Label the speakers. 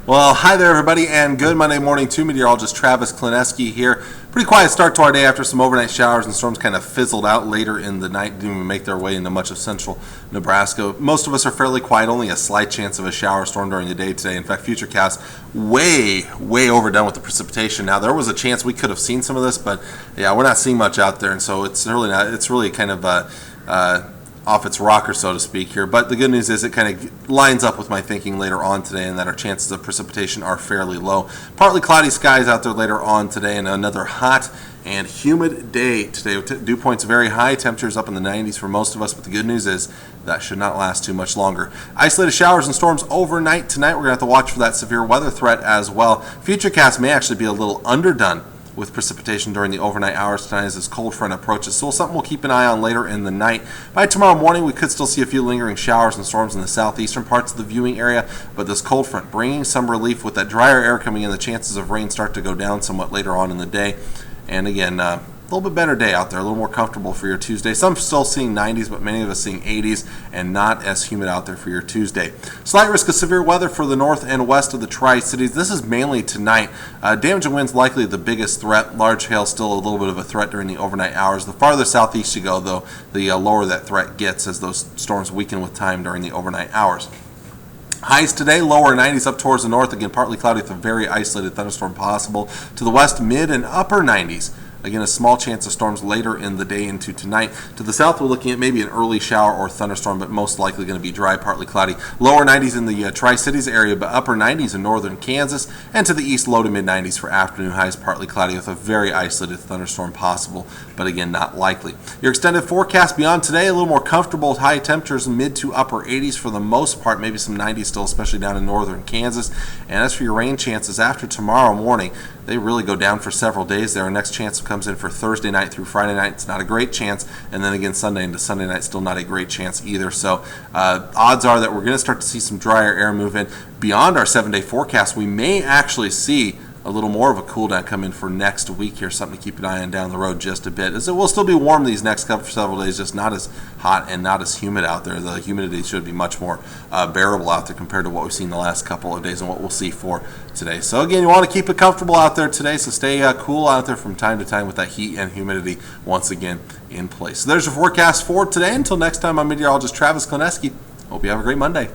Speaker 1: Well, hi there, everybody, and good Monday morning to meteorologist Travis Klineski here. Pretty quiet start to our day after some overnight showers and storms kind of fizzled out later in the night, didn't even make their way into much of central Nebraska. Most of us are fairly quiet, only a slight chance of a shower storm during the day today. In fact, Futurecast way overdone with the precipitation. Now, there was a chance we could have seen some of this, but yeah, we're not seeing much out there, and so it's really kind of off its rocker, so to speak, here. But the good news is it kind of lines up with my thinking later on today, and that our chances of precipitation are fairly low. Partly cloudy skies out there later on today, and another hot and humid day today with dew points very high, temperatures up in the 90s for most of us. But the good news is that should not last too much longer. Isolated showers and storms overnight tonight. We're going to have to watch for that severe weather threat as well. Futurecast may actually be a little underdone with precipitation during the overnight hours tonight as this cold front approaches. So something we'll keep an eye on later in the night. By tomorrow morning, we could still see a few lingering showers and storms in the southeastern parts of the viewing area, but this cold front bringing some relief with that drier air coming in, the chances of rain start to go down somewhat later on in the day. And again, a little bit better day out there, a little more comfortable for your Tuesday. Some still seeing 90s, but many of us seeing 80s, and not as humid out there for your Tuesday. Slight risk of severe weather for the north and west of the Tri-Cities. This is mainly tonight. Damaging winds likely the biggest threat. Large hail still a little bit of a threat during the overnight hours. The farther southeast you go, though, the lower that threat gets as those storms weaken with time during the overnight hours. Highs today, lower 90s up towards the north. Again, partly cloudy with a very isolated thunderstorm possible. To the west, mid and upper 90s. Again, a small chance of storms later in the day into tonight. To the south, we're looking at maybe an early shower or thunderstorm, but most likely going to be dry, partly cloudy. Lower 90s in the Tri-Cities area, but upper 90s in northern Kansas. And to the east, low to mid 90s for afternoon highs, partly cloudy with a very isolated thunderstorm possible, but again, not likely. Your extended forecast beyond today, a little more comfortable with high temperatures, mid to upper 80s for the most part, maybe some 90s still, especially down in northern Kansas. And as for your rain chances after tomorrow morning, they really go down for several days there. Our next chance comes in for Thursday night through Friday night. It's not a great chance. And then again, Sunday into Sunday night, still not a great chance either. So odds are that we're going to start to see some drier air move in. Beyond our 7-day forecast, we may actually see a little more of a cool down come in for next week here, something to keep an eye on down the road just a bit. As it will still be warm these next several days, just not as hot and not as humid out there. The humidity should be much more bearable out there compared to what we've seen the last couple of days and what we'll see for today. So again, you want to keep it comfortable out there today, so stay cool out there from time to time with that heat and humidity once again in place. So there's your forecast for today. Until next time, I'm meteorologist Travis Klineski. Hope you have a great Monday.